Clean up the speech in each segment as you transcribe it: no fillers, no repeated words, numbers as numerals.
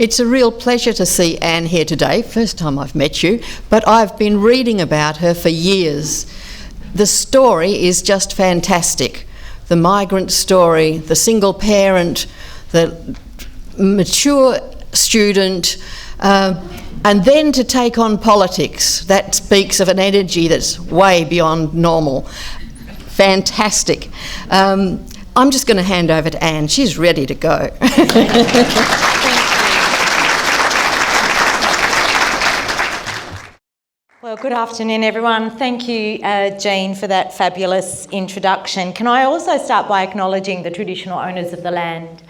It's a real pleasure to see Anne here today. First time I've met you, but I've been reading about her for years. The story is just fantastic. The migrant story, the single parent, the mature student, and then to take on politics. That speaks of an energy that's way beyond normal. Fantastic. I'm just going to hand over to Anne. She's ready to go. Well, good afternoon, everyone. Thank you, Jean, for that fabulous introduction. Can I also start by acknowledging the traditional owners of the land,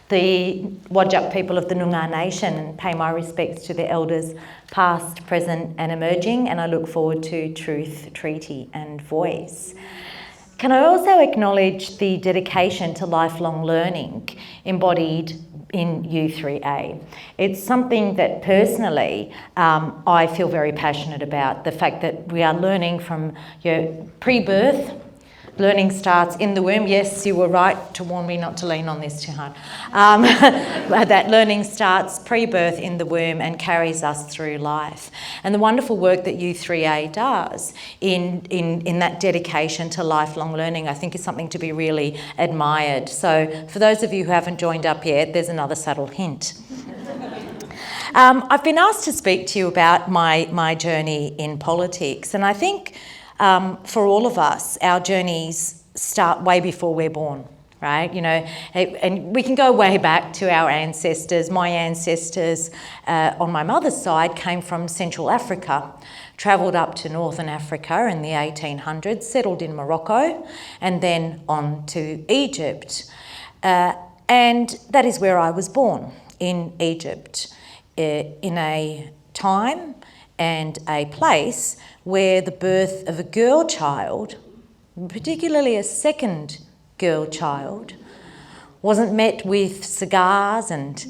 the Whadjuk people of the Noongar Nation, and pay my respects to the elders past, present and emerging, and I look forward to truth, treaty and voice. Can I also acknowledge the dedication to lifelong learning embodied in U3A? It's something that personally I feel very passionate about, the fact that we are learning from pre-birth. Learning starts in the womb. Yes, you were right to warn me not to lean on this too hard. That learning starts pre-birth in the womb and carries us through life. And the wonderful work that U3A does in that dedication to lifelong learning, I think is something to be really admired. So for those of you who haven't joined up yet, there's another subtle hint. I've been asked to speak to you about my journey in politics, and I think for all of us, our journeys start way before we're born, right? You know, and we can go way back to our ancestors. My ancestors on my mother's side came from Central Africa, travelled up to Northern Africa in the 1800s, settled in Morocco, and then on to Egypt. And that is where I was born, in Egypt, in a time and a place where the birth of a girl child, particularly a second girl child, wasn't met with cigars and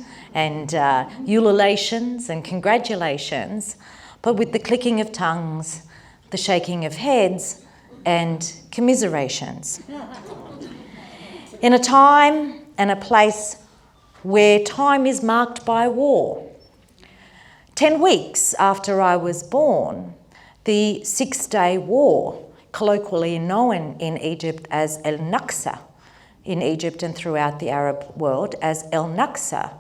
ululations and congratulations, but with the clicking of tongues, the shaking of heads and commiserations. In a time and a place where time is marked by war. 10 weeks after I was born, the Six-Day War, colloquially known in Egypt as El Naksa, in Egypt and throughout the Arab world as El Naksa,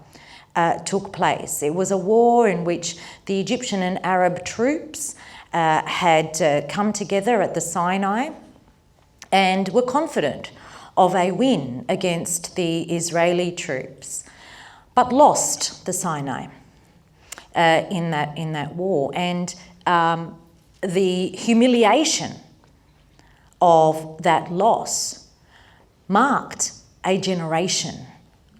took place. It was a war in which the Egyptian and Arab troops had come together at the Sinai and were confident of a win against the Israeli troops, but lost the Sinai in that war. And the humiliation of that loss marked a generation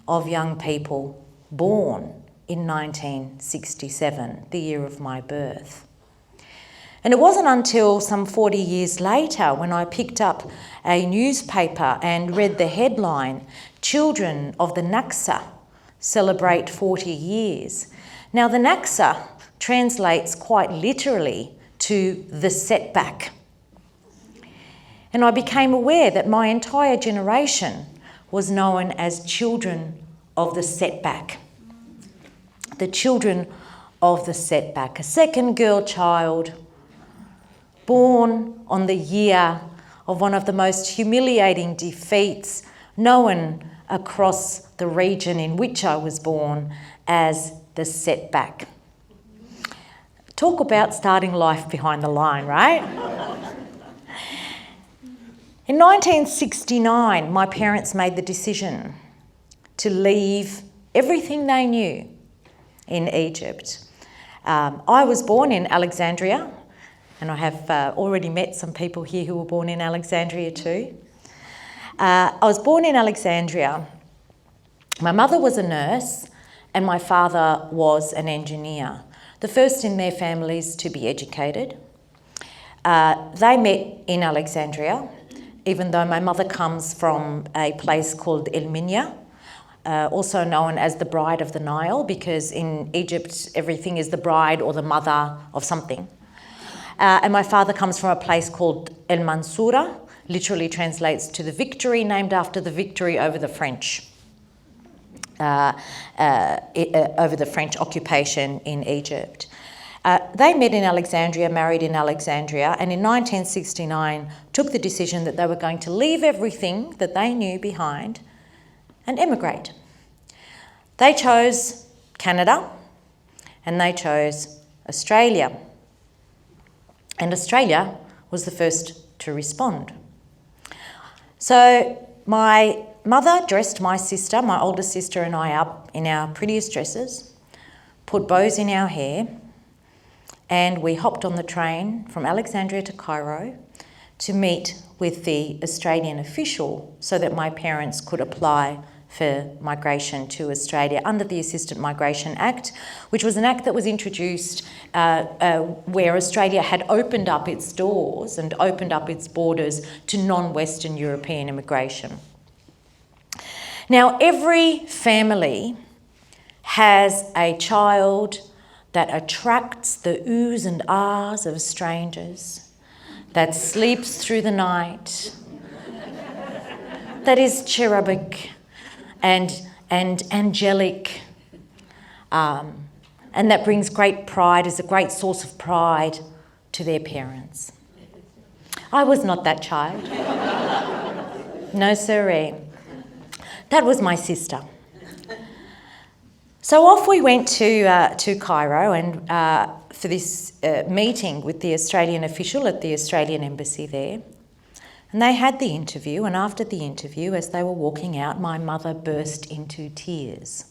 of young people born in 1967, the year of my birth. And it wasn't until some 40 years later when I picked up a newspaper and read the headline, "Children of the Naksa celebrate 40 years." Now, the Naksa translates quite literally to the setback. And I became aware that my entire generation was known as children of the setback. The children of the setback. A second girl child born on the year of one of the most humiliating defeats known across the region in which I was born as the setback. Talk about starting life behind the line, right? In 1969, my parents made the decision to leave everything they knew in Egypt. I was born in Alexandria, and I have already met some people here who were born in Alexandria too. I was born in Alexandria. My mother was a nurse and my father was an engineer, the first in their families to be educated. They met in Alexandria, even though my mother comes from a place called El Minya, also known as the Bride of the Nile, because in Egypt everything is the bride or the mother of something. And my father comes from a place called El Mansoura, literally translates to the victory, named after the victory over the French. over the French occupation in Egypt. They met in Alexandria, married in Alexandria, and in 1969 took the decision that they were going to leave everything that they knew behind and emigrate. They chose Canada and they chose Australia. And Australia was the first to respond. So my mother dressed my sister, my older sister, and I up in our prettiest dresses, put bows in our hair, and we hopped on the train from Alexandria to Cairo to meet with the Australian official so that my parents could apply for migration to Australia under the Assisted Migration Act, which was an act that was introduced where Australia had opened up its doors and opened up its borders to non-Western European immigration. Now, every family has a child that attracts the oohs and ahs of strangers, that sleeps through the night, that is cherubic and angelic, and that brings great pride, is a great source of pride to their parents. I was not that child. No siree. That was my sister. So off we went to Cairo and for this meeting with the Australian official at the Australian embassy there. And they had the interview, and after the interview, as they were walking out, my mother burst into tears.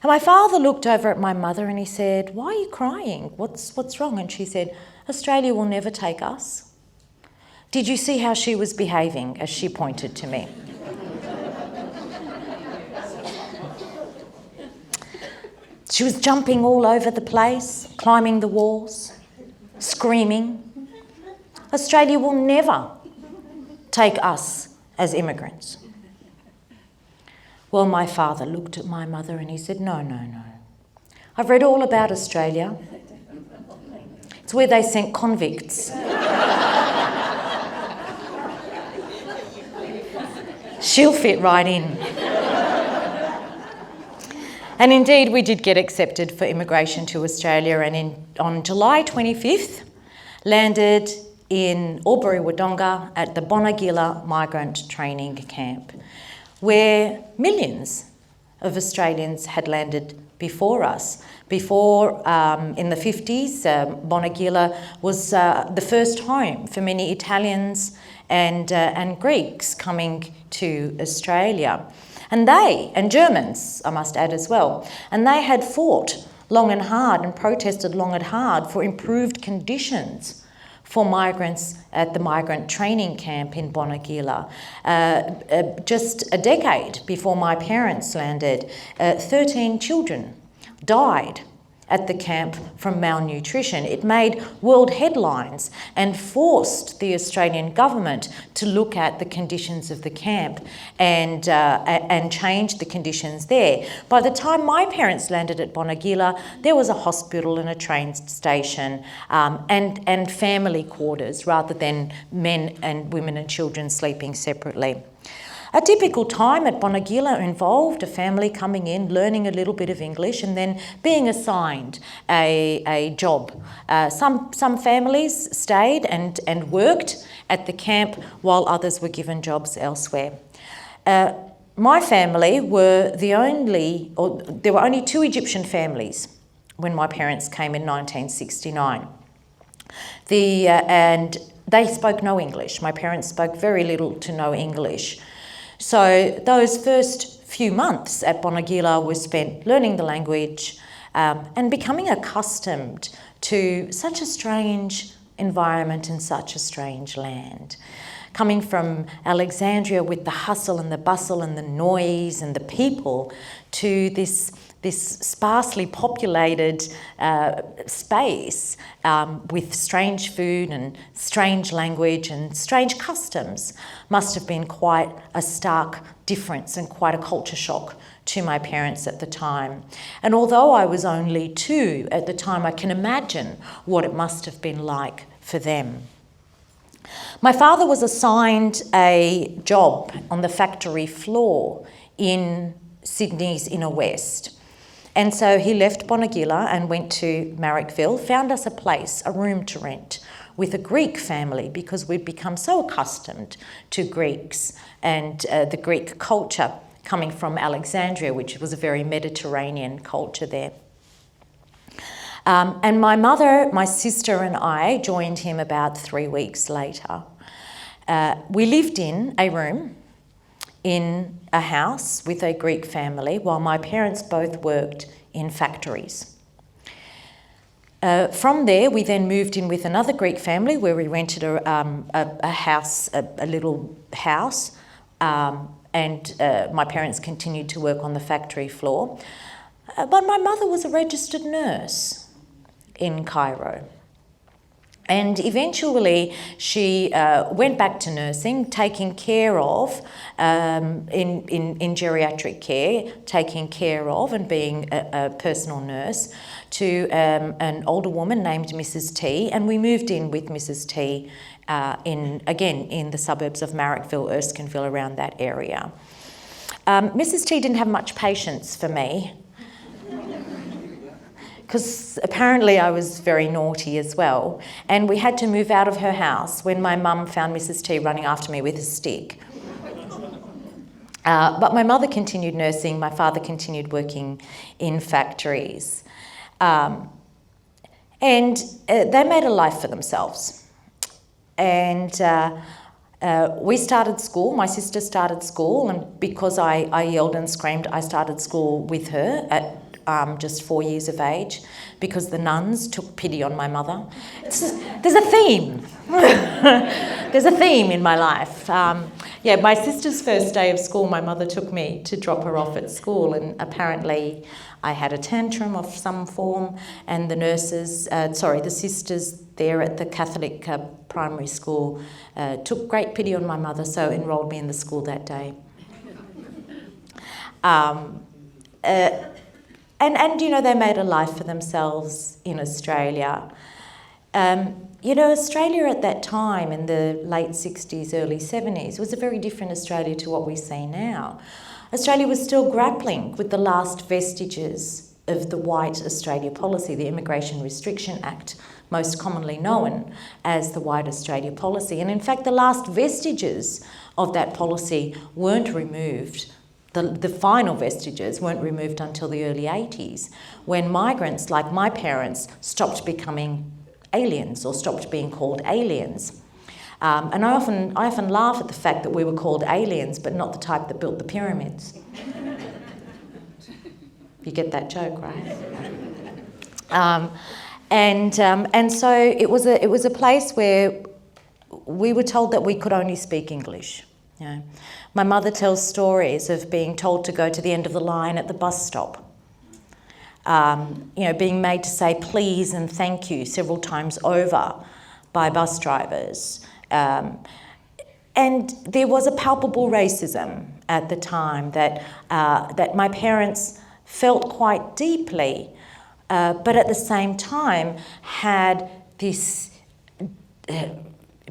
And my father looked over at my mother and he said, "Why are you crying? What's wrong?" And she said, "Australia will never take us." Did you see how she was behaving as she pointed to me? She was jumping all over the place, climbing the walls, screaming. Australia will never take us as immigrants. Well, my father looked at my mother and he said, no. I've read all about Australia. It's where they sent convicts. She'll fit right in. And indeed, we did get accepted for immigration to Australia, and on July 25th, landed in Albury-Wodonga at the Bonegilla Migrant Training Camp, where millions of Australians had landed before us. Before, in the 50s, Bonegilla was the first home for many Italians and Greeks coming to Australia. And they, and Germans, I must add as well, and they had fought long and hard and protested long and hard for improved conditions for migrants at the migrant training camp in Bonegilla. Just a decade before my parents landed, 13 children died at the camp from malnutrition. It made world headlines and forced the Australian government to look at the conditions of the camp and change the conditions there. By the time my parents landed at Bonegilla, there was a hospital and a train station and family quarters rather than men and women and children sleeping separately. A typical time at Bonegilla involved a family coming in, learning a little bit of English and then being assigned a job. Some families stayed and worked at the camp while others were given jobs elsewhere. My family were there were only 2 Egyptian families when my parents came in 1969. And they spoke no English. My parents spoke very little to no English. So those first few months at Bonegilla were spent learning the language and becoming accustomed to such a strange environment and such a strange land. Coming from Alexandria with the hustle and the bustle and the noise and the people to this sparsely populated space with strange food and strange language and strange customs must have been quite a stark difference and quite a culture shock to my parents at the time. And although I was only 2 at the time, I can imagine what it must have been like for them. My father was assigned a job on the factory floor in Sydney's inner west. And so he left Bonegilla and went to Marrickville, found us a place, a room to rent, with a Greek family, because we'd become so accustomed to Greeks and the Greek culture coming from Alexandria, which was a very Mediterranean culture there. And my mother, my sister and I joined him about 3 weeks later. We lived in a room in a house with a Greek family while my parents both worked in factories. From there, we then moved in with another Greek family where we rented a house, a little house, and my parents continued to work on the factory floor. But my mother was a registered nurse in Cairo. And eventually she went back to nursing, taking care of, in geriatric care, taking care of and being a personal nurse to an older woman named Mrs. T. And we moved in with Mrs. T in the suburbs of Marrickville, Erskineville, around that area. Mrs. T didn't have much patience for me, because apparently I was very naughty as well, and we had to move out of her house when my mum found Mrs. T running after me with a stick. But my mother continued nursing, my father continued working in factories. And they made a life for themselves. And we started school, my sister started school, and because I yelled and screamed, I started school with her at just 4 years of age, because the nuns took pity on my mother. There's a theme. There's a theme in my life. My sister's first day of school, my mother took me to drop her off at school, and apparently I had a tantrum of some form, and the sisters there at the Catholic primary school took great pity on my mother, so enrolled me in the school that day. And you know, they made a life for themselves in Australia. Australia at that time, in the late 60s, early 70s, was a very different Australia to what we see now. Australia was still grappling with the last vestiges of the White Australia policy, the Immigration Restriction Act, most commonly known as the White Australia policy. And in fact, the last vestiges of that policy weren't removed. The final vestiges weren't removed until the early 80s, when migrants like my parents stopped becoming aliens or stopped being called aliens. And I often laugh at the fact that we were called aliens, but not the type that built the pyramids. You get that joke, right? And so it was a place where we were told that we could only speak English. You know, my mother tells stories of being told to go to the end of the line at the bus stop. Being made to say please and thank you several times over by bus drivers. And there was a palpable racism at the time that my parents felt quite deeply, but at the same time had this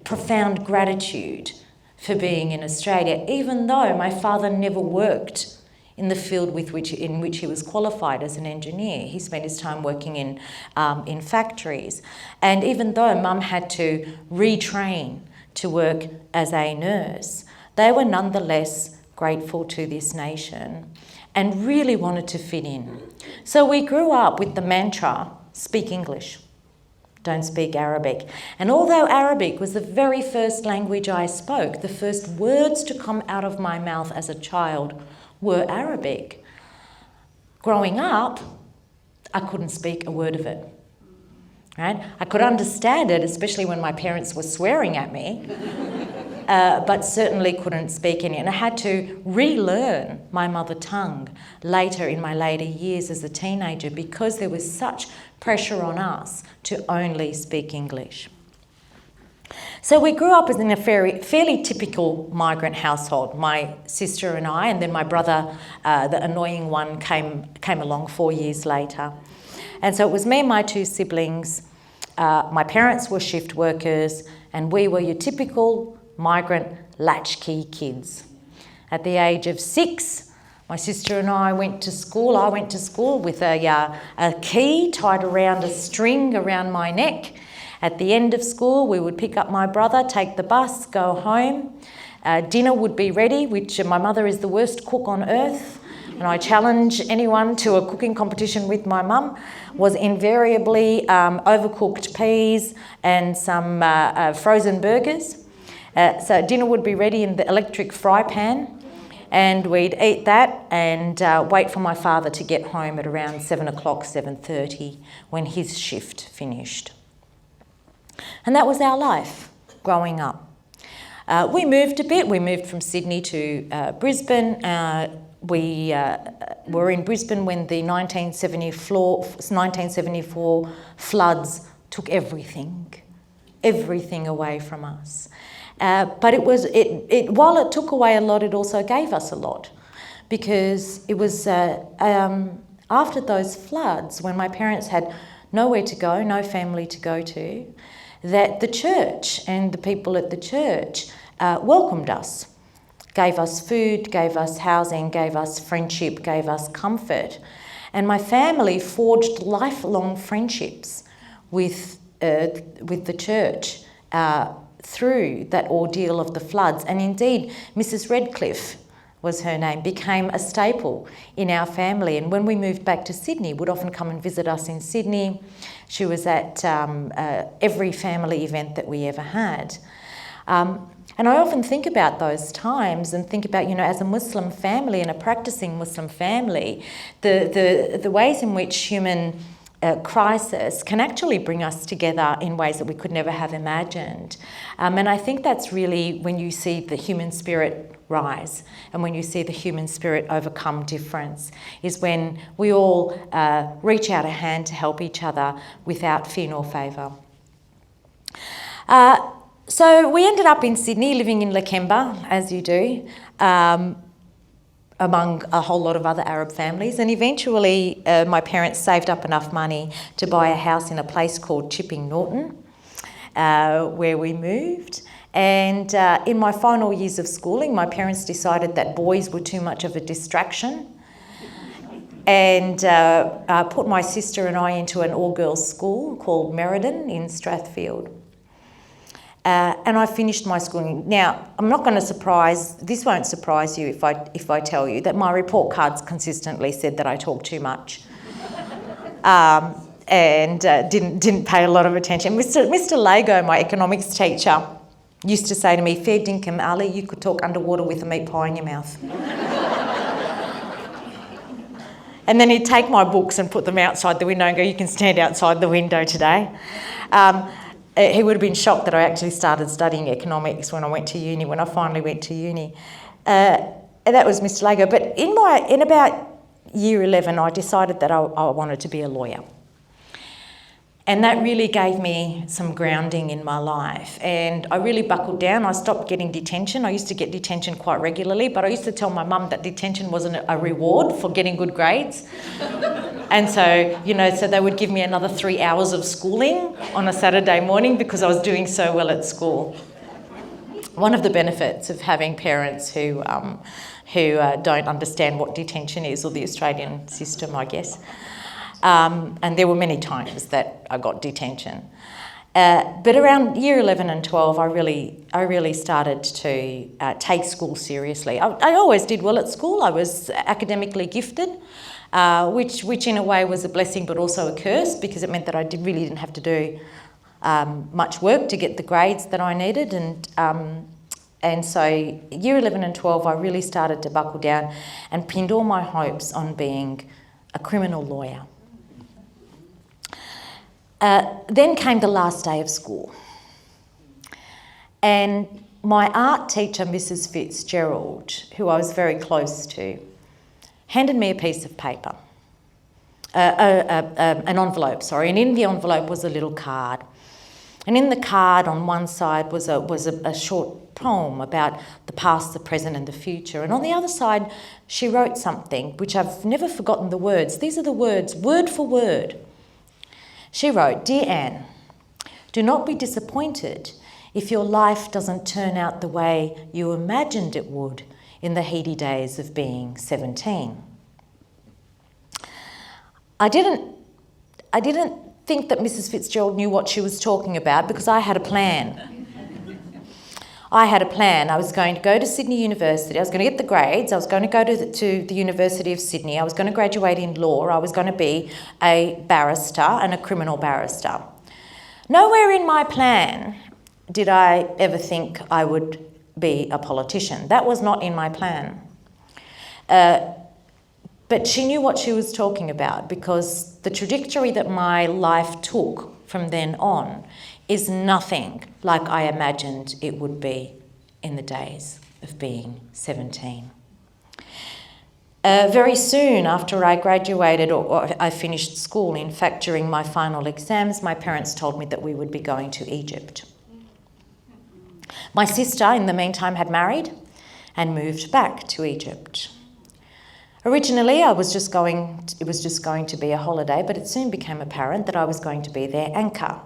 profound gratitude for being in Australia, even though my father never worked in the field in which he was qualified as an engineer. He spent his time working in factories. And even though Mum had to retrain to work as a nurse, they were nonetheless grateful to this nation and really wanted to fit in. So we grew up with the mantra, speak English, don't speak Arabic. And although Arabic was the very first language I spoke, the first words to come out of my mouth as a child were Arabic. Growing up, I couldn't speak a word of it. Right? I could understand it, especially when my parents were swearing at me, but certainly couldn't speak any. And I had to relearn my mother tongue later in my later years as a teenager, because there was such pressure on us to only speak English. So we grew up in a fairly typical migrant household. My sister and I, and then my brother, the annoying one, came along 4 years later. And so it was me and my two siblings. My parents were shift workers, and we were your typical migrant latchkey kids. At the age of 6, My sister and I went to school. I went to school with a key tied around a string around my neck. At the end of school, we would pick up my brother, take the bus, go home. Dinner would be ready, which my mother is the worst cook on earth, and I challenge anyone to a cooking competition with my mum, was invariably overcooked peas and some frozen burgers. So dinner would be ready in the electric fry pan, and we'd eat that and wait for my father to get home at around 7 o'clock, 7:30, when his shift finished. And that was our life growing up. We moved a bit. We moved from Sydney to Brisbane. We were in Brisbane when the 1974 floods took everything away from us. But while it took away a lot, it also gave us a lot, because it was after those floods, when my parents had nowhere to go, no family to go to, that the church and the people at the church welcomed us, gave us food, gave us housing, gave us friendship, gave us comfort. And my family forged lifelong friendships with the church through that ordeal of the floods. And indeed, Mrs. Redcliffe was her name, became a staple in our family. And when we moved back to Sydney, would often come and visit us in Sydney. She was at every family event that we ever had. And I often think about those times and think about, as a Muslim family and a practicing Muslim family, the ways in which human crisis can actually bring us together in ways that we could never have imagined. And I think that's really when you see the human spirit rise and when you see the human spirit overcome difference, is when we all reach out a hand to help each other without fear nor favour. So we ended up in Sydney, living in Lakemba, as you do, among a whole lot of other Arab families. And eventually my parents saved up enough money to buy a house in a place called Chipping Norton, where we moved. And in my final years of schooling, my parents decided that boys were too much of a distraction, and put my sister and I into an all-girls school called Merredin in Strathfield. And I finished my schooling. Now, I'm not going to this won't surprise you if I tell you that my report cards consistently said that I talked too much, and didn't pay a lot of attention. Mr. Lago, my economics teacher, used to say to me, "Fair dinkum, Ali, you could talk underwater with a meat pie in your mouth." And then he'd take my books and put them outside the window and go, "You can stand outside the window today." He would have been shocked that I actually started studying economics when I finally went to uni. And that was Mr. Lago. But in about year 11, I decided that I wanted to be a lawyer. And that really gave me some grounding in my life. And I really buckled down. I stopped getting detention. I used to get detention quite regularly, but I used to tell my mum that detention wasn't a reward for getting good grades. And so they would give me another 3 hours of schooling on a Saturday morning because I was doing so well at school. One of the benefits of having parents who don't understand what detention is, or the Australian system, I guess. And there were many times that I got detention. But around year 11 and 12, I really started to take school seriously. I always did well at school. I was academically gifted, which in a way was a blessing but also a curse, because it meant that I really didn't have to do much work to get the grades that I needed. And so year 11 and 12, I really started to buckle down and pinned all my hopes on being a criminal lawyer. Then came the last day of school. And my art teacher, Mrs. Fitzgerald, who I was very close to, handed me a piece of paper, an envelope, and in the envelope was a little card. And in the card on one side was a short poem about the past, the present and the future. And on the other side, she wrote something, which I've never forgotten the words. These are the words, word for word. She wrote, "Dear Anne, do not be disappointed if your life doesn't turn out the way you imagined it would in the heady days of being 17. I didn't think that Mrs. Fitzgerald knew what she was talking about because I had a plan. I was going to go to Sydney University. I was going to get the grades. I was going to go to the University of Sydney. I was going to graduate in law. I was going to be a barrister and a criminal barrister. Nowhere in my plan did I ever think I would be a politician. That was not in my plan. But she knew what she was talking about, because the trajectory that my life took from then on is nothing like I imagined it would be in the days of being 17. Very soon after I graduated, or I finished school, in fact during my final exams, my parents told me that we would be going to Egypt. My sister in the meantime had married and moved back to Egypt. Originally it was just going to be a holiday, but it soon became apparent that I was going to be their anchor,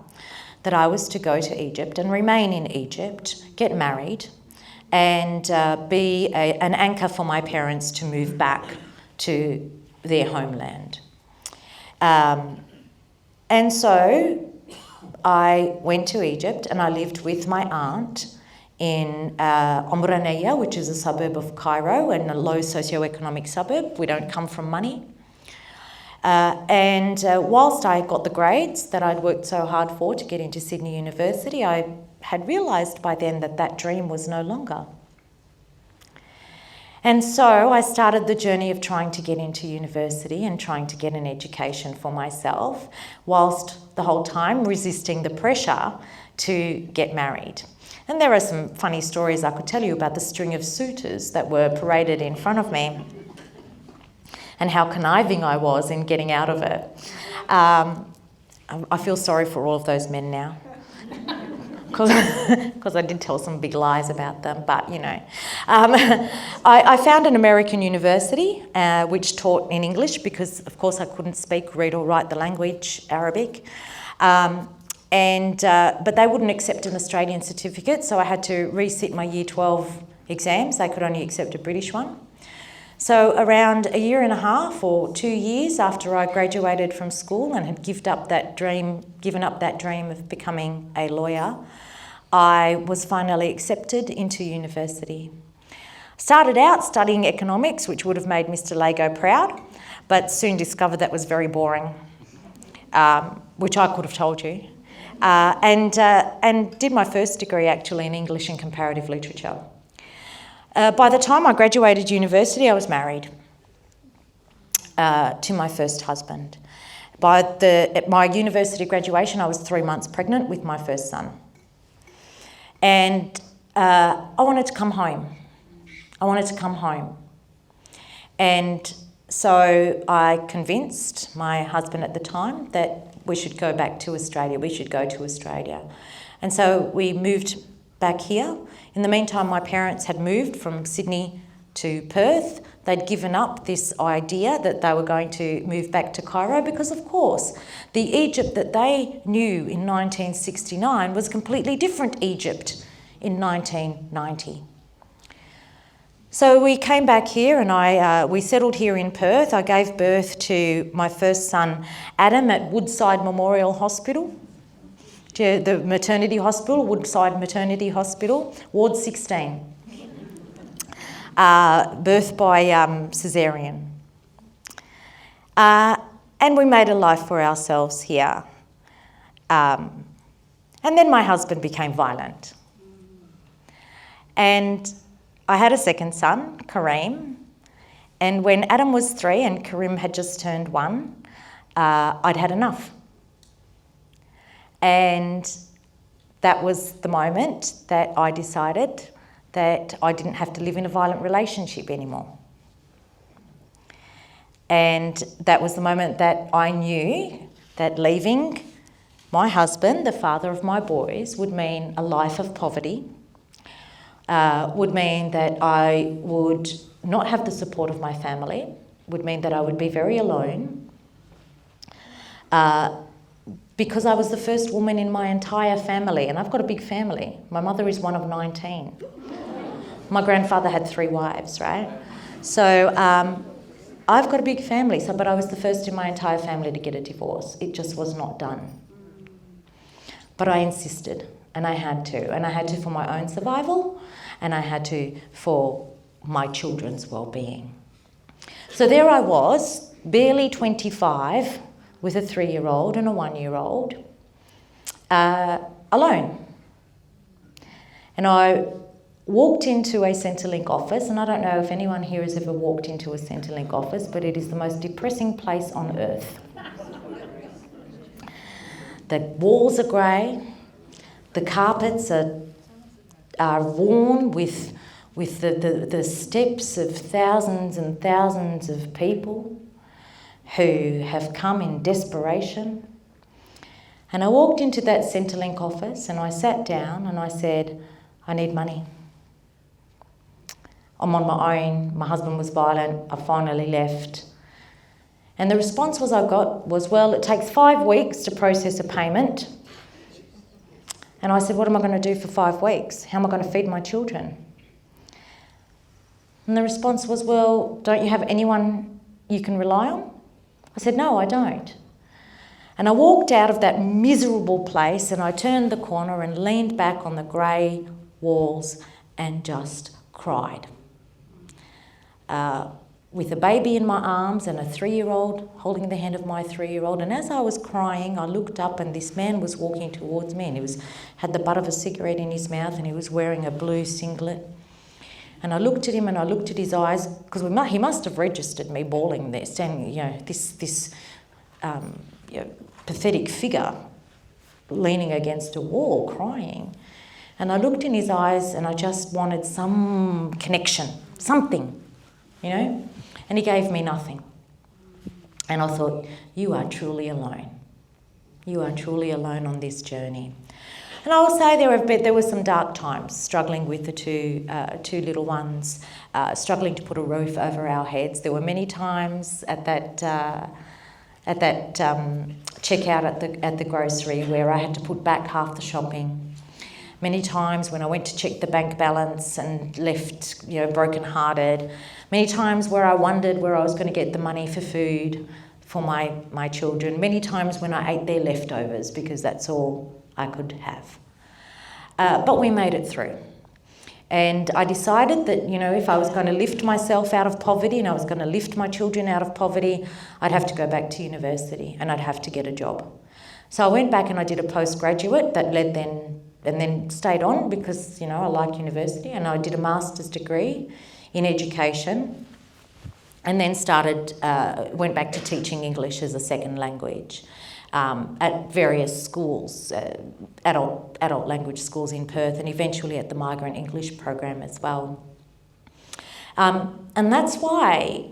that I was to go to Egypt and remain in Egypt, get married, and be an anchor for my parents to move back to their homeland. And so I went to Egypt and I lived with my aunt in Omraneya, which is a suburb of Cairo and a low socioeconomic suburb. We don't come from money. And whilst I got the grades that I'd worked so hard for to get into Sydney University, I had realised by then that that dream was no longer. And so I started the journey of trying to get into university and trying to get an education for myself, whilst the whole time resisting the pressure to get married. And there are some funny stories I could tell you about the string of suitors that were paraded in front of me and how conniving I was in getting out of it. I feel sorry for all of those men now, because I did tell some big lies about them, but you know. I found an American university which taught in English, because of course I couldn't speak, read or write the language Arabic. But they wouldn't accept an Australian certificate, so I had to resit my Year 12 exams. They could only accept a British one. So around a year and a half or 2 years after I graduated from school and had given up that dream of becoming a lawyer, I was finally accepted into university. Started out studying economics, which would have made Mr. Lago proud, but soon discovered that was very boring, which I could have told you. And did my first degree actually in English and comparative literature. By the time I graduated university, I was married to my first husband. At my university graduation, I was 3 months pregnant with my first son. And I wanted to come home. And so I convinced my husband at the time that we should go back to Australia. We should go to Australia. And so we moved back here. In the meantime, my parents had moved from Sydney to Perth. They'd given up this idea that they were going to move back to Cairo because, of course, the Egypt that they knew in 1969 was completely different Egypt in 1990. So we came back here and we settled here in Perth. I gave birth to my first son, Adam, at Woodside Memorial Hospital, the maternity hospital, Woodside Maternity Hospital, Ward 16. Birth by caesarean. And we made a life for ourselves here. And then my husband became violent. And I had a second son, Kareem, and when Adam was 3 and Kareem had just turned 1, I'd had enough. And that was the moment that I decided that I didn't have to live in a violent relationship anymore. And that was the moment that I knew that leaving my husband, the father of my boys, would mean a life of poverty, would mean that I would not have the support of my family, would mean that I would be very alone, because I was the first woman in my entire family, and I've got a big family. My mother is one of 19. My grandfather had 3 wives, right? So I've got a big family, but I was the first in my entire family to get a divorce. It just was not done. But I insisted, and I had to. And I had to for my own survival, and I had to for my children's well-being. So there I was, barely 25, with a 3-year-old and a 1-year-old, alone. And I walked into a Centrelink office, and I don't know if anyone here has ever walked into a Centrelink office, but it is the most depressing place on earth. The walls are grey, the carpets are worn with the steps of thousands and thousands of people who have come in desperation. And I walked into that Centrelink office and I sat down and I said, I need money. I'm on my own, my husband was violent, I finally left. And the response I got was, well, it takes 5 weeks to process a payment. And I said, what am I going to do for 5 weeks? How am I going to feed my children? And the response was, well, don't you have anyone you can rely on? I said, no, I don't. And I walked out of that miserable place and I turned the corner and leaned back on the grey walls and just cried. With a baby in my arms and a 3-year-old holding the hand of my 3-year-old. And as I was crying, I looked up and this man was walking towards me and he had the butt of a cigarette in his mouth and he was wearing a blue singlet. And I looked at him and I looked at his eyes, because he must have registered me bawling there, standing, this pathetic figure leaning against a wall, crying. And I looked in his eyes and I just wanted some connection, something, And he gave me nothing. And I thought, you are truly alone. You are truly alone on this journey. And I will say there were some dark times, struggling with the two little ones, struggling to put a roof over our heads. There were many times at that checkout at the grocery where I had to put back half the shopping. Many times when I went to check the bank balance and left, broken-hearted. Many times where I wondered where I was going to get the money for food for my children. Many times when I ate their leftovers because that's all I could have. But we made it through. And I decided that, if I was going to lift myself out of poverty and I was going to lift my children out of poverty, I'd have to go back to university and I'd have to get a job. So I went back and I did a postgraduate that led then stayed on because, I like university, and I did a master's degree in education and then went back to teaching English as a second language at various schools, adult language schools in Perth, and eventually at the Migrant English program as well. And that's why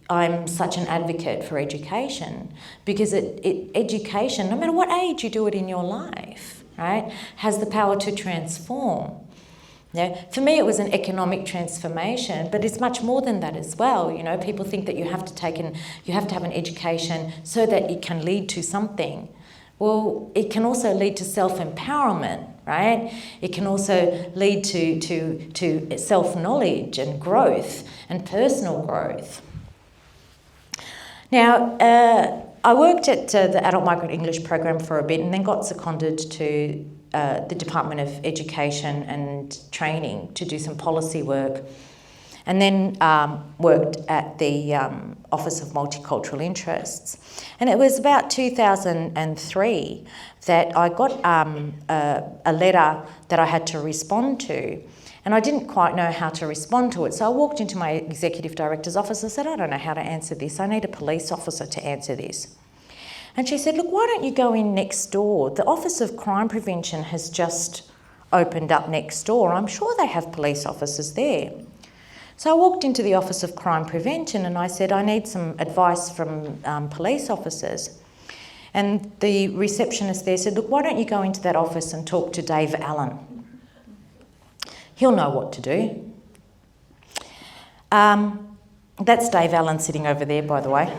I'm such an advocate for education, because education, no matter what age you do it in your life, right, has the power to transform. For me, it was an economic transformation, but it's much more than that as well. People think that you have to have an education so that it can lead to something. Well, it can also lead to self-empowerment, right? It can also lead to self-knowledge and growth and personal growth. Now, I worked at the Adult Migrant English program for a bit and then got seconded to the Department of Education and Training to do some policy work, and then worked at the Office of Multicultural Interests. And it was about 2003 that I got a letter that I had to respond to, and I didn't quite know how to respond to it. So I walked into my executive director's office and said, I don't know how to answer this. I need a police officer to answer this. And she said, look, why don't you go in next door? The Office of Crime Prevention has just opened up next door. I'm sure they have police officers there. So I walked into the Office of Crime Prevention and I said, I need some advice from police officers. And the receptionist there said, look, why don't you go into that office and talk to Dave Allen? He'll know what to do. That's Dave Allen sitting over there, by the way.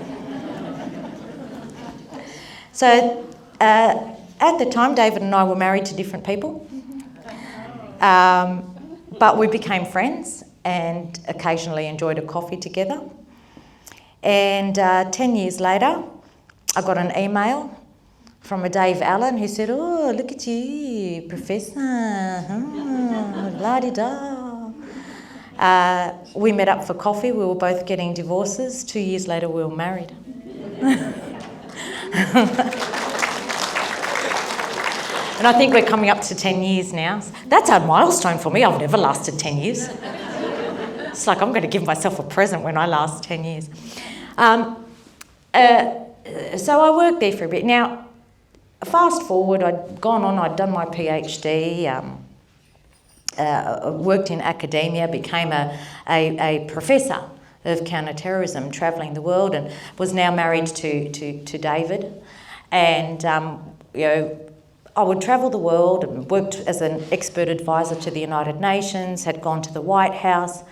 So at the time, David and I were married to different people, but we became friends, and occasionally enjoyed a coffee together. And 10 years later, I got an email from a Dave Allen who said, "Oh, look at you, Professor, la-di-da." We met up for coffee. We were both getting divorces. 2 years later, we were married. And I think we're coming up to 10 years now. That's a milestone for me. I've never lasted 10 years. It's like I'm going to give myself a present when I last 10 years. So I worked there for a bit. Now, fast forward, I'd gone on, I'd done my PhD, worked in academia, became a professor of counter-terrorism, travelling the world, and was now married to David. And, I would travel the world and worked as an expert advisor to the United Nations, had gone to the White House,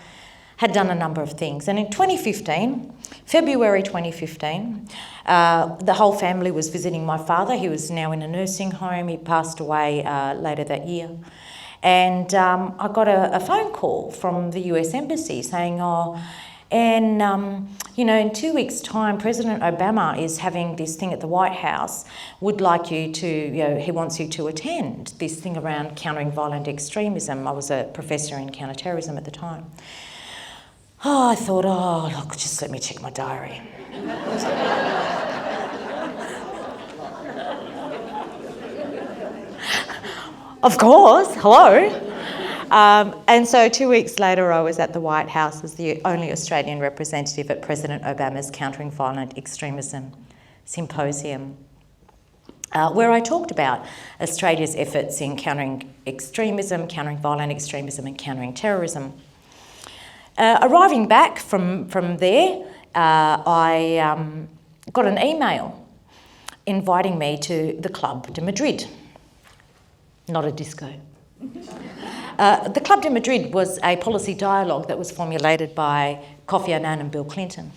had done a number of things. And in 2015, February 2015, the whole family was visiting my father. He was now in a nursing home. He passed away later that year. And I got a phone call from the US Embassy saying, in 2 weeks' time, President Obama is having this thing at the White House, would like you to, he wants you to attend this thing around countering violent extremism. I was a professor in counter-terrorism at the time. I thought, look, just let me check my diary. Of course, hello. And so 2 weeks later, I was at the White House as the only Australian representative at President Obama's Countering Violent Extremism Symposium, where I talked about Australia's efforts in countering extremism, countering violent extremism and countering terrorism. Arriving back from there, I got an email inviting me to the Club de Madrid, not a disco. The Club de Madrid was a policy dialogue that was formulated by Kofi Annan and Bill Clinton.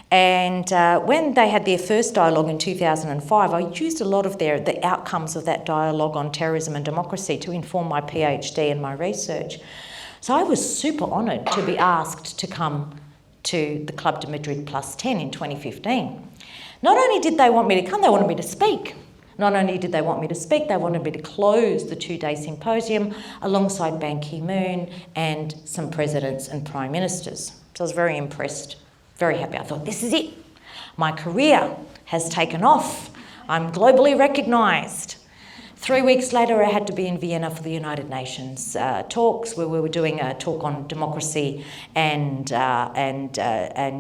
And when they had their first dialogue in 2005, I used a lot of the outcomes of that dialogue on terrorism and democracy to inform my PhD and my research. So I was super honoured to be asked to come to the Club de Madrid Plus 10 in 2015. Not only did they want me to come, they wanted me to speak. Not only did they want me to speak, they wanted me to close the 2-day symposium alongside Ban Ki-moon and some presidents and prime ministers. So I was very impressed, very happy. I thought, this is it. My career has taken off. I'm globally recognised. 3 weeks later, I had to be in Vienna for the United Nations talks, where we were doing a talk on democracy and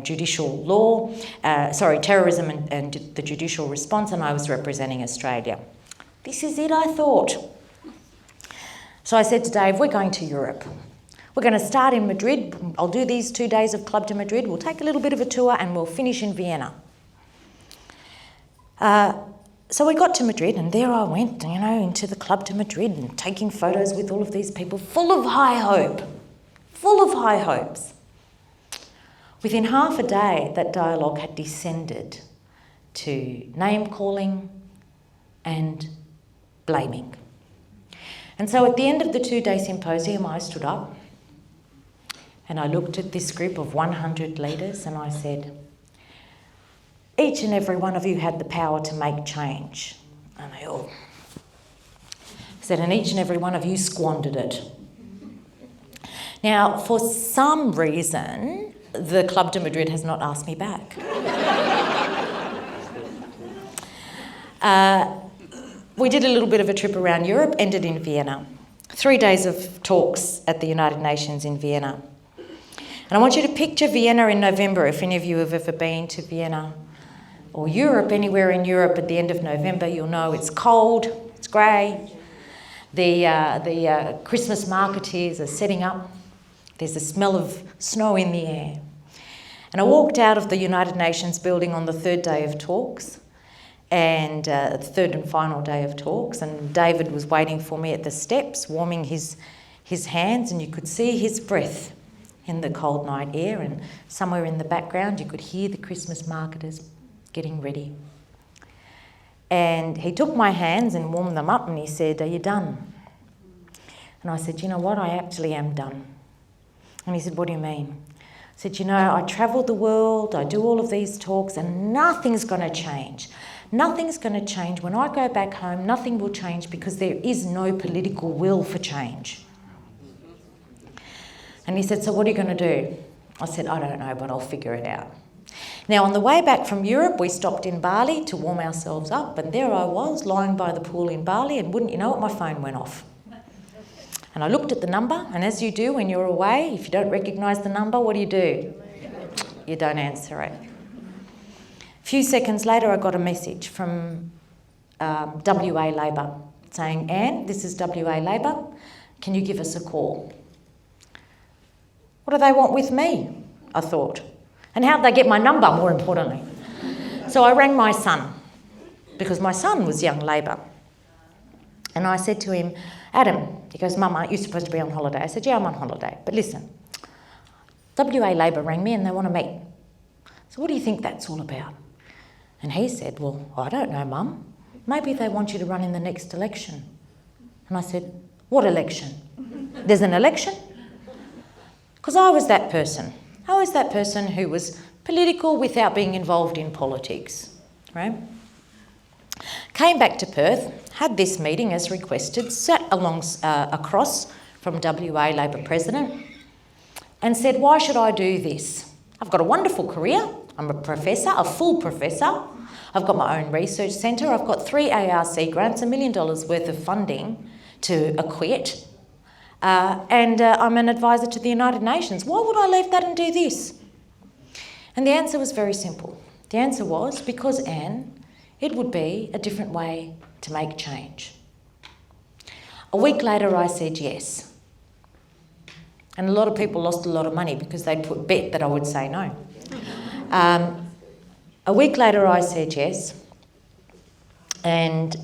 judicial law, terrorism and the judicial response, and I was representing Australia. This is it, I thought. So I said to Dave, we're going to Europe. We're going to start in Madrid. I'll do these 2 days of Club de Madrid. We'll take a little bit of a tour and we'll finish in Vienna. So we got to Madrid, and there I went, into the Club de Madrid and taking photos with all of these people, full of high hope, full of high hopes. Within half a day, that dialogue had descended to name-calling and blaming. And so at the end of the 2-day symposium, I stood up and I looked at this group of 100 leaders and I said, each and every one of you had the power to make change. And they all said, and each and every one of you squandered it. Now, for some reason, the Club de Madrid has not asked me back. We did a little bit of a trip around Europe, ended in Vienna. 3 days of talks at the United Nations in Vienna. And I want you to picture Vienna in November, if any of you have ever been to Vienna. Or Europe, anywhere in Europe at the end of November, you'll know it's cold, it's grey. The Christmas marketeers are setting up. There's a smell of snow in the air. And I walked out of the United Nations building on the 3rd day of talks, and the 3rd and final day of talks, and David was waiting for me at the steps, warming his hands, and you could see his breath in the cold night air, and somewhere in the background you could hear the Christmas marketers getting ready. And he took my hands and warmed them up and he said, are you done? And I said, you know what, I actually am done. And he said, what do you mean? I said, you know, I travelled the world, I do all of these talks, and nothing's going to change. Nothing's going to change. When I go back home, nothing will change because there is no political will for change. And he said, so what are you going to do? I said, I don't know, but I'll figure it out. Now, on the way back from Europe, we stopped in Bali to warm ourselves up, and there I was, lying by the pool in Bali, and wouldn't you know it, my phone went off. And I looked at the number, and as you do when you're away, if you don't recognise the number, what do? You don't answer it. A few seconds later, I got a message from WA Labor saying, Anne, this is WA Labor, can you give us a call? What do they want with me? I thought. And how'd they get my number, more importantly? So I rang my son, because my son was Young Labor. And I said to him, Adam, he goes, Mum, aren't you supposed to be on holiday? I said, yeah, I'm on holiday. But listen, WA Labor rang me and they want to meet. So what do you think that's all about? And he said, well, I don't know, Mum. Maybe they want you to run in the next election. And I said, what election? There's an election? Because I was that person. I was that person who was political without being involved in politics, right? Came back to Perth, had this meeting as requested, sat across from WA Labor President and said, why should I do this? I've got a wonderful career. I'm a professor, a full professor. I've got my own research centre. I've got 3 ARC grants, $1 million worth of funding to acquit. And I'm an advisor to the United Nations. Why would I leave that and do this? And the answer was very simple. The answer was because, Anne, it would be a different way to make change. A week later, I said yes. And a lot of people lost a lot of money because they'd bet that I would say no. A week later, I said yes. And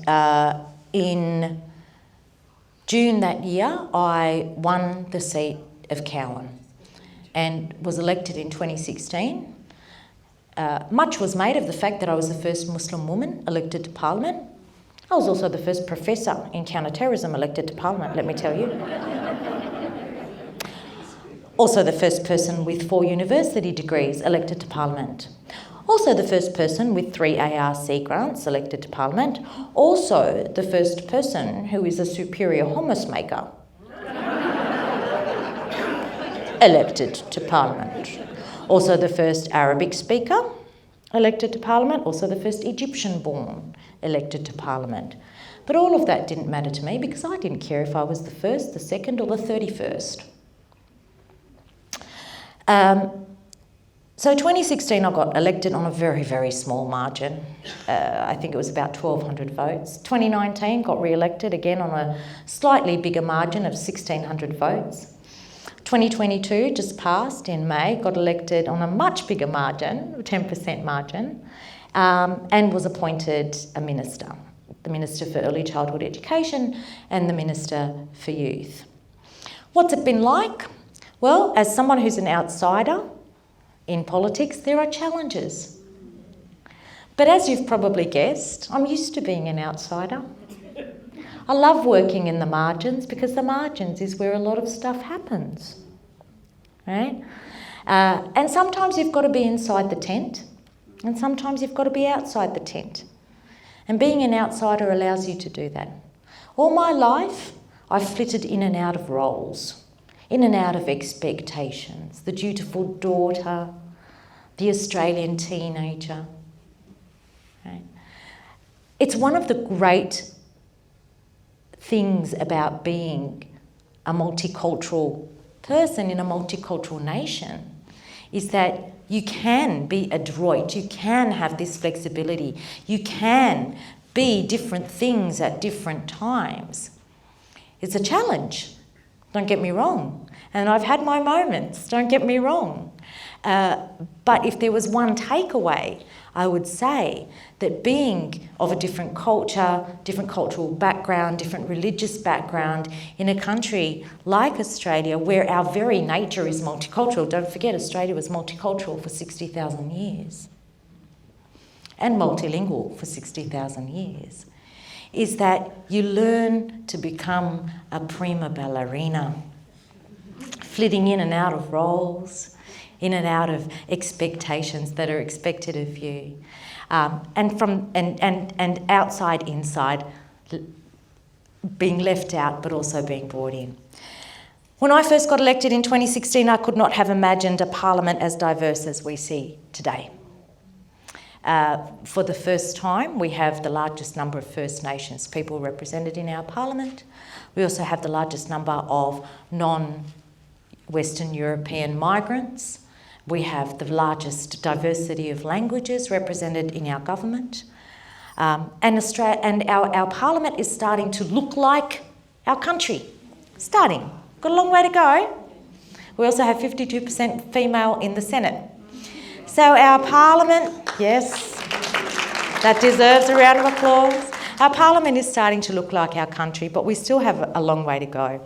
in June that year, I won the seat of Cowan and was elected in 2016. Much was made of the fact that I was the first Muslim woman elected to Parliament. I was also the first professor in counter-terrorism elected to Parliament, let me tell you. Also the first person with 4 university degrees elected to Parliament. Also the first person with 3 ARC grants elected to Parliament. Also the first person who is a superior hummus maker elected to Parliament. Also the first Arabic speaker elected to Parliament. Also the first Egyptian-born elected to Parliament. But all of that didn't matter to me because I didn't care if I was the first, the second or the 31st. So 2016 I got elected on a very, very small margin. I think it was about 1,200 votes. 2019 got re-elected again on a slightly bigger margin of 1,600 votes. 2022 just passed in May, got elected on a much bigger margin, 10% margin, and was appointed a minister, the Minister for Early Childhood Education and the Minister for Youth. What's it been like? Well, as someone who's an outsider in politics, there are challenges. But as you've probably guessed, I'm used to being an outsider. I love working in the margins because the margins is where a lot of stuff happens, right? And sometimes you've got to be inside the tent and sometimes you've got to be outside the tent. And being an outsider allows you to do that. All my life, I've flitted in and out of roles, in and out of expectations, the dutiful daughter, the Australian teenager, right? It's one of the great things about being a multicultural person in a multicultural nation is that you can be adroit, you can have this flexibility, you can be different things at different times. It's a challenge, don't get me wrong. And I've had my moments, don't get me wrong. But if there was one takeaway, I would say that being of a different culture, different cultural background, different religious background in a country like Australia where our very nature is multicultural, don't forget Australia was multicultural for 60,000 years and multilingual for 60,000 years, is that you learn to become a prima ballerina. flitting in and out of roles, in and out of expectations that are expected of you, and outside, inside, being left out but also being brought in. When I first got elected in 2016, I could not have imagined a parliament as diverse as we see today. For the first time, we have the largest number of First Nations people represented in our parliament. We also have the largest number of non-Western European migrants. We have the largest diversity of languages represented in our government. And our parliament is starting to look like our country. Starting. Got a long way to go. We also have 52% female in the Senate. So our parliament, yes, that deserves a round of applause. Our parliament is starting to look like our country, but we still have a long way to go.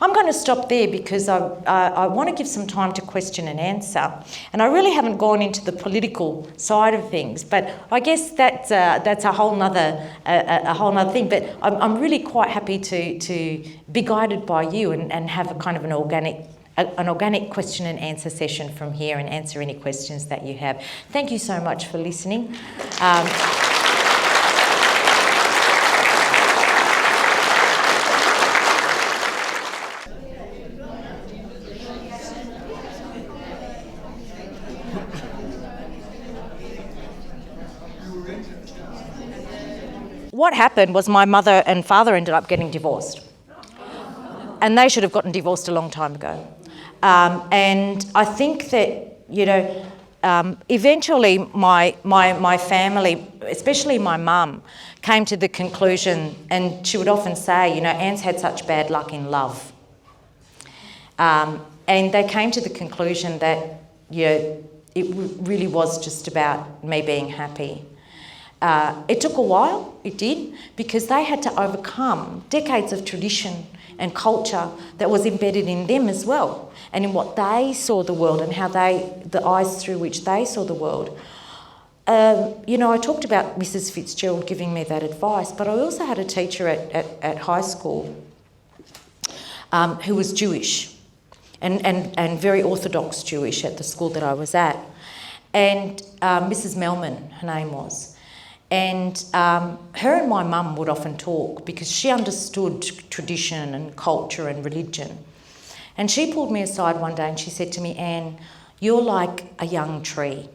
I'm going to stop there because I want to give some time to question and answer. And I really haven't gone into the political side of things, but I guess that's a whole nother thing. But I'm really quite happy to be guided by you and have a kind of an organic question and answer session from here and answer any questions that you have. Thank you so much for listening. What happened was my mother and father ended up getting divorced. And they should have gotten divorced a long time ago. And I think that, eventually my family, especially my mum, came to the conclusion, and she would often say, Anne's had such bad luck in love. And they came to the conclusion that, it really was just about me being happy. It took a while, it did, because they had to overcome decades of tradition and culture that was embedded in them as well, and in what they saw the world and how the eyes through which they saw the world. I talked about Mrs. Fitzgerald giving me that advice, but I also had a teacher at high school who was Jewish and very orthodox Jewish at the school that I was at. And Mrs. Melman, her name was. And her and my mum would often talk because she understood tradition and culture and religion. And she pulled me aside one day and she said to me, Anne, you're like a young tree.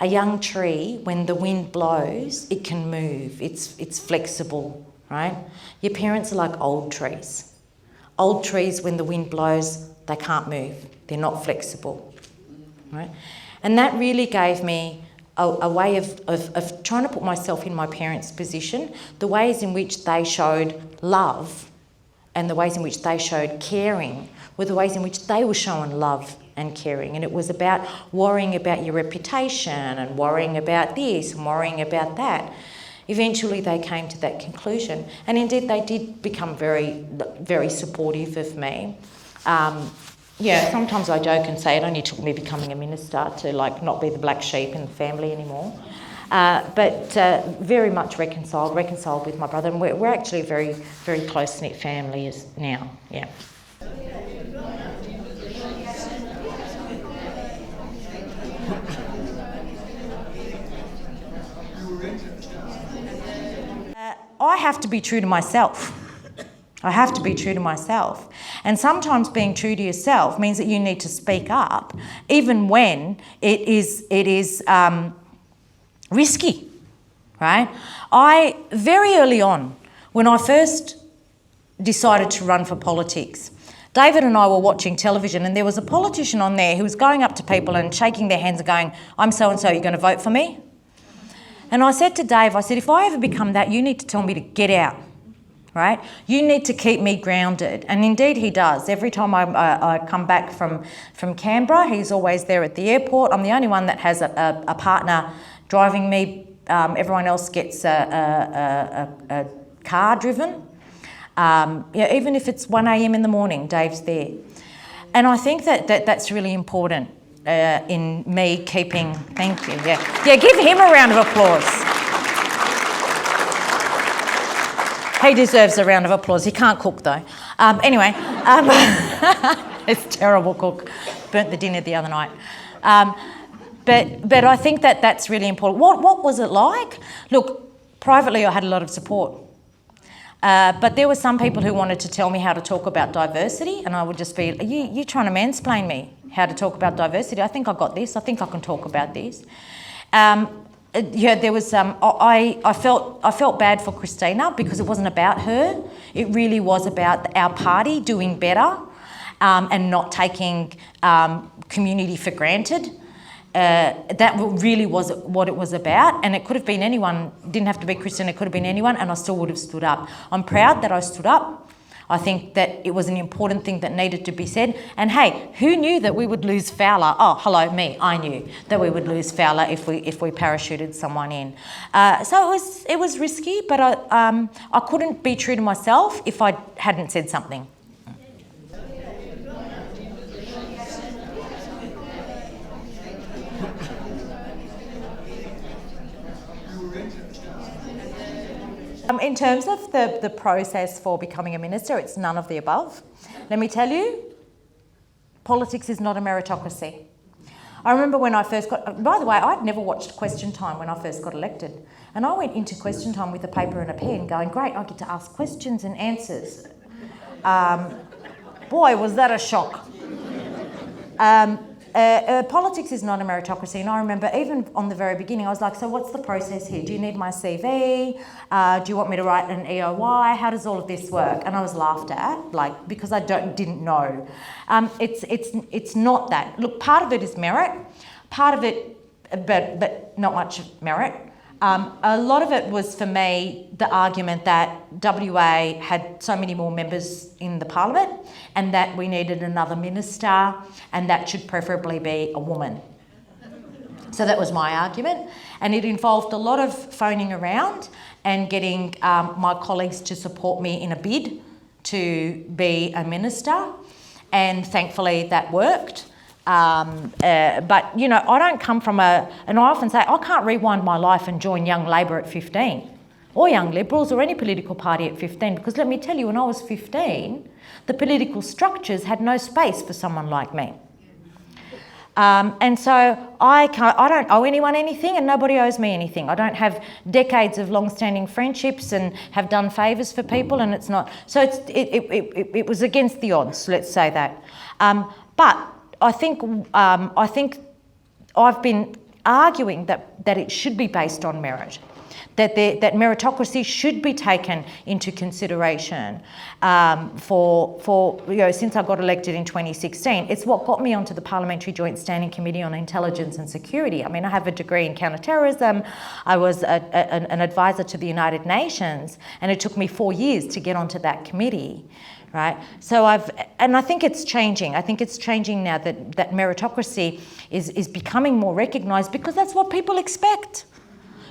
A young tree, when the wind blows, it can move. It's flexible, right? Your parents are like old trees. Old trees, when the wind blows, they can't move. They're not flexible, right? And that really gave me a way of trying to put myself in my parents' position, the ways in which they showed love and the ways in which they showed caring were the ways in which they were showing love and caring. And it was about worrying about your reputation and worrying about this and worrying about that. Eventually they came to that conclusion. And indeed they did become very, very supportive of me. Sometimes I joke and say it only took me becoming a minister to not be the black sheep in the family anymore. But very much reconciled with my brother, and we're actually a very, very close-knit family now, yeah. I have to be true to myself. I have to be true to myself. And sometimes being true to yourself means that you need to speak up, even when it is risky, right? Very early on, when I first decided to run for politics, David and I were watching television and there was a politician on there who was going up to people and shaking their hands and going, I'm so-and-so, you're going to vote for me? And I said to Dave, if I ever become that, you need to tell me to get out. Right? You need to keep me grounded. And indeed he does. Every time I come back from Canberra, he's always there at the airport. I'm the only one that has a partner driving me. Everyone else gets a car driven. Even if it's 1 a.m. in the morning, Dave's there. And I think that's really important in me keeping... Thank you. Yeah, give him a round of applause. He deserves a round of applause. He can't cook though. Anyway, It's a terrible cook. Burnt the dinner the other night. But I think that that's really important. What was it like? Look, privately I had a lot of support. But there were some people who wanted to tell me how to talk about diversity, and I would just be, you trying to mansplain me how to talk about diversity? I think I got this. I think I can talk about this. There was I felt bad for Christina because it wasn't about her. It really was about our party doing better and not taking community for granted. That really was what it was about, and it could have been anyone. Didn't have to be Christian. It could have been anyone, and I still would have stood up. I'm proud that I stood up. I think that it was an important thing that needed to be said. And hey, who knew that we would lose Fowler? Oh, hello, me. I knew that we would lose Fowler if we parachuted someone in. So it was risky, but I couldn't be true to myself if I hadn't said something. In terms of the process for becoming a minister, it's none of the above. Let me tell you, politics is not a meritocracy. I remember when I first got, by the way, I'd never watched Question Time when I first got elected. And I went into Question Time with a paper and a pen going, great, I get to ask questions and answers. Boy, was that a shock. Politics is not a meritocracy, and I remember even on the very beginning I was like, so what's the process here? Do you need my CV? Do you want me to write an EOY? How does all of this work? And I was laughed at, like, because I didn't know. It's not that. Look, part of it is merit, part of it, but not much merit. A lot of it was, for me, the argument that WA had so many more members in the parliament and that we needed another minister, and that should preferably be a woman. So that was my argument, and it involved a lot of phoning around and getting my colleagues to support me in a bid to be a minister, and thankfully that worked. But, you know, I don't come from and I often say, I can't rewind my life and join Young Labor at 15, or Young Liberals, or any political party at 15, because let me tell you, when I was 15, the political structures had no space for someone like me. And so I don't owe anyone anything, and nobody owes me anything. I don't have decades of long-standing friendships and have done favours for people, and it's not. So it was against the odds, let's say that. But I think I've been arguing that it should be based on merit, that meritocracy should be taken into consideration for since I got elected in 2016. It's what got me onto the Parliamentary Joint Standing Committee on Intelligence and Security. I mean, I have a degree in counterterrorism. I was an advisor to the United Nations, and it took me 4 years to get onto that committee. Right, so I think it's changing. I think it's changing now that meritocracy is becoming more recognised, because that's what people expect.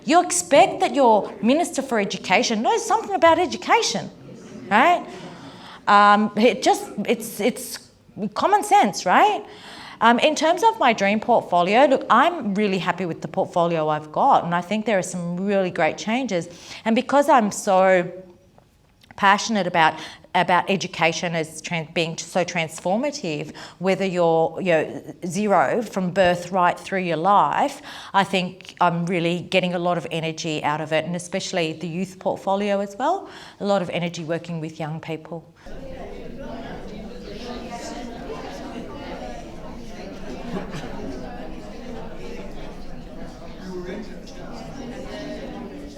You expect that your Minister for Education knows something about education, right? It's common sense, right? In terms of my dream portfolio, look, I'm really happy with the portfolio I've got, and I think there are some really great changes. And because I'm so passionate about education as being so transformative, whether you're zero from birth right through your life, I think I'm really getting a lot of energy out of it, and especially the youth portfolio as well, a lot of energy working with young people.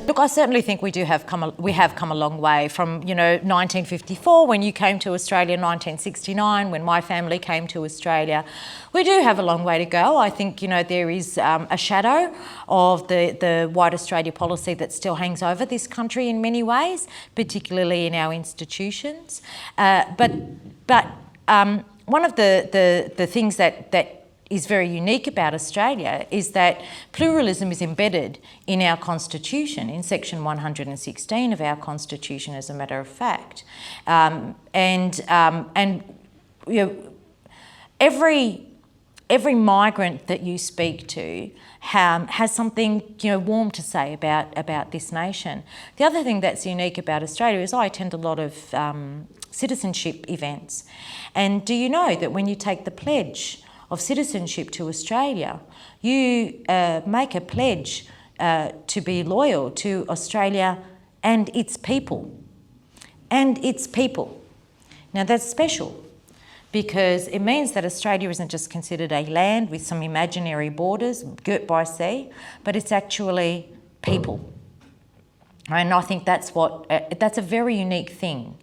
Look, I certainly think we have come a long way from 1954, when you came to Australia, 1969 when my family came to Australia. We do have a long way to go. I think there is a shadow of the White Australia policy that still hangs over this country in many ways, particularly in our institutions. But one of the things that is very unique about Australia is that pluralism is embedded in our constitution, in section 116 of our constitution, as a matter of fact. Every migrant that you speak to has something warm to say about this nation. The other thing that's unique about Australia is I attend a lot of citizenship events. And do you know that when you take the pledge of citizenship to Australia, you make a pledge to be loyal to Australia and its people. And its people. Now that's special because it means that Australia isn't just considered a land with some imaginary borders girt by sea, but it's actually people. And I think that's a very unique thing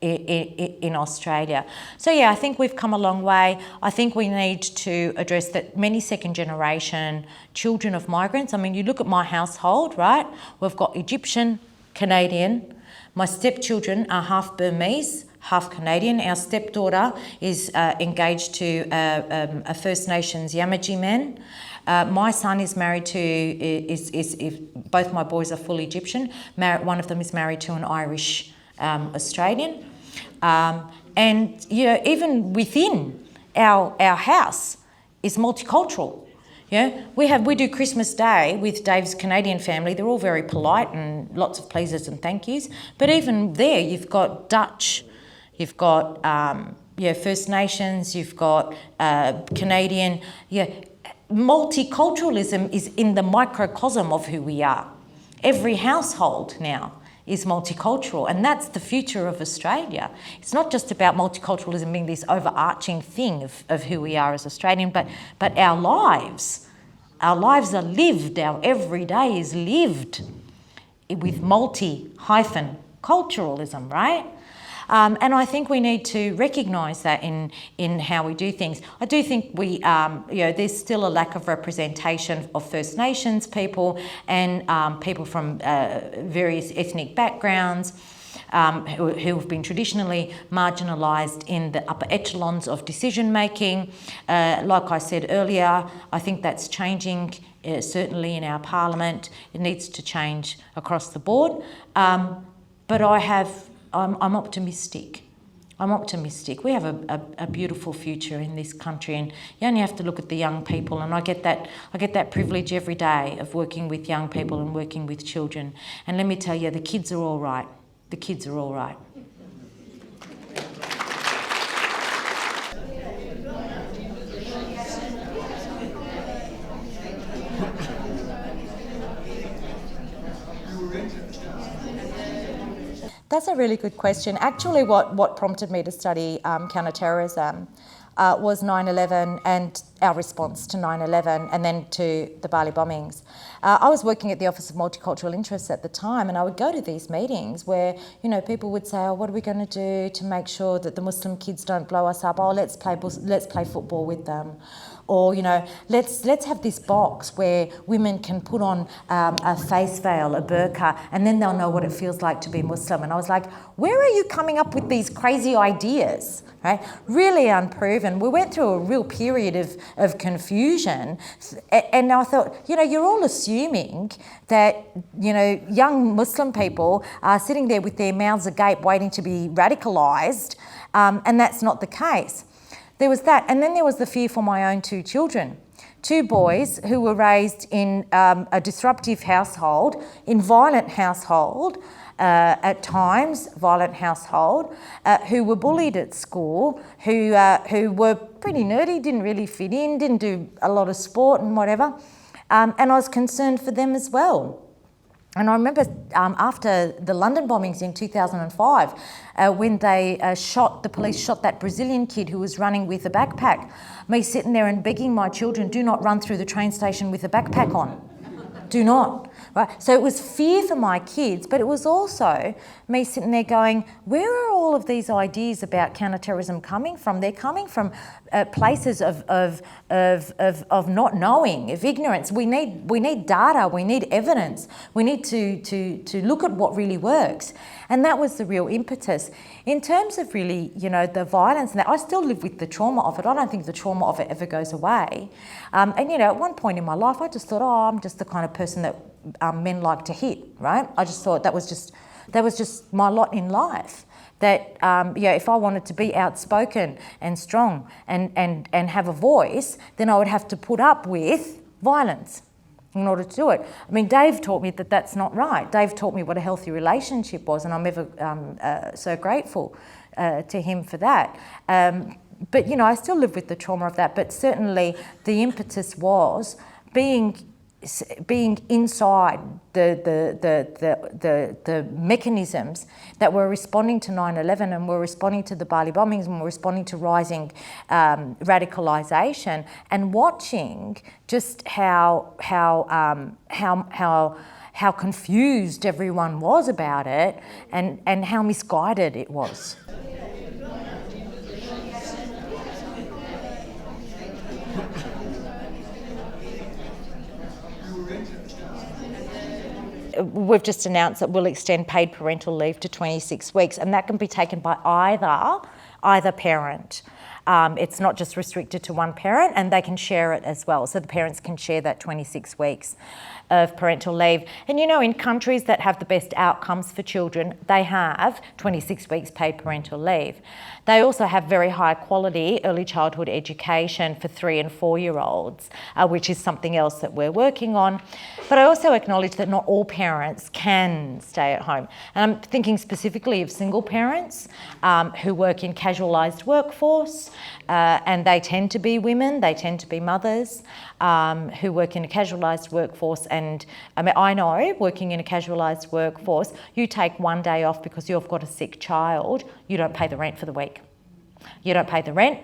in Australia. So yeah, I think we've come a long way. I think we need to address that many second generation children of migrants. I mean, you look at my household, right? We've got Egyptian, Canadian. My stepchildren are half Burmese, half Canadian. Our stepdaughter is engaged to a First Nations Yamaji man. My son is married to, both my boys are full Egyptian. One of them is married to an Irish Australian. And you know, even within our house is multicultural. Yeah, we do Christmas Day with Dave's Canadian family. They're all very polite and lots of pleases and thank yous. But even there, you've got Dutch, you've got First Nations, you've got Canadian. Yeah, multiculturalism is in the microcosm of who we are. Every household now is multicultural, and that's the future of Australia. It's not just about multiculturalism being this overarching thing of who we are as Australian, but our lives are lived, our everyday is lived with multi-culturalism, right? And I think we need to recognise that in how we do things. I do think there's still a lack of representation of First Nations people and people from various ethnic backgrounds who have been traditionally marginalised in the upper echelons of decision making. Like I said earlier, I think that's changing. Certainly in our parliament, it needs to change across the board. But I'm optimistic. I'm optimistic. We have a beautiful future in this country, and you only have to look at the young people. And I get that privilege every day of working with young people and working with children. And let me tell you, the kids are all right. The kids are all right. That's a really good question. Actually, what prompted me to study counterterrorism was 9/11 and our response to 9/11 and then to the Bali bombings. I was working at the Office of Multicultural Interests at the time, and I would go to these meetings where, you know, people would say, oh, what are we going to do to make sure that the Muslim kids don't blow us up? Oh, let's play football with them. Or, you know, let's have this box where women can put on a face veil, a burqa, and then they'll know what it feels like to be Muslim. And I was like, where are you coming up with these crazy ideas, right? Really unproven. We went through a real period of confusion. And I thought, you know, you're all assuming that, you know, young Muslim people are sitting there with their mouths agape waiting to be radicalised, and that's not the case. There was that, and then there was the fear for my own two children. Two boys who were raised in a disruptive household, in violent household, at times, violent household, who were bullied at school, who were pretty nerdy, didn't really fit in, didn't do a lot of sport and whatever. And I was concerned for them as well. And I remember after the London bombings in 2005, when the police shot that Brazilian kid who was running with a backpack, me sitting there and begging my children, do not run through the train station with a backpack on. Do not. Right? So it was fear for my kids, but it was also me sitting there going, where are all of these ideas about counterterrorism coming from? They're coming from places of not knowing, of ignorance. We need data, we need evidence, we need to look at what really works. And that was the real impetus. In terms of really, you know, the violence, and that, I still live with the trauma of it. I don't think the trauma of it ever goes away. And, you know, at one point in my life, I just thought, oh, I'm just the kind of person that men like to hit, right? I just thought that was just my lot in life. That if I wanted to be outspoken and strong and have a voice, then I would have to put up with violence. in order to do it. I mean, Dave taught me that that's not right. Dave taught me what a healthy relationship was, and I'm ever so grateful to him for that. But, you know, I still live with the trauma of that, but certainly the impetus was being inside the mechanisms that were responding to 9/11 and were responding to the Bali bombings and were responding to rising radicalisation, and watching just how confused everyone was about it, and how misguided it was. We've just announced that we'll extend paid parental leave to 26 weeks, and that can be taken by either parent. It's not just restricted to one parent, and they can share it as well. So the parents can share that 26 weeks of parental leave. And you know, in countries that have the best outcomes for children, they have 26 weeks paid parental leave. They also have very high quality early childhood education for 3 and 4 year olds, which is something else that we're working on. But I also acknowledge that not all parents can stay at home. And I'm thinking specifically of single parents who work in casualised workforce, and they tend to be women, they tend to be mothers who work in a casualised workforce. And I mean, I know, working in a casualised workforce, you take one day off because you've got a sick child, you don't pay the rent for the week. You don't pay the rent,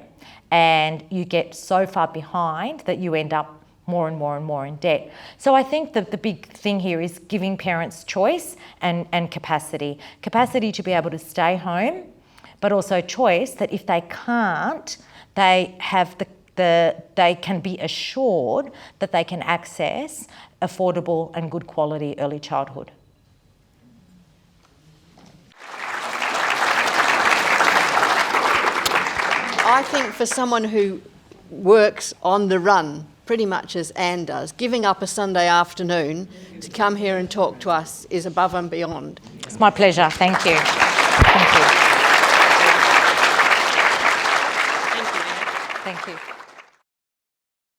and you get so far behind that you end up more and more and more in debt. So I think that the big thing here is giving parents choice and capacity. Capacity to be able to stay home, but also choice that if they can't, they have they can be assured that they can access affordable and good quality early childhood. I think for someone who works on the run, pretty much as Anne does, giving up a Sunday afternoon to come here and talk to us is above and beyond. It's my pleasure. Thank you. Thank you.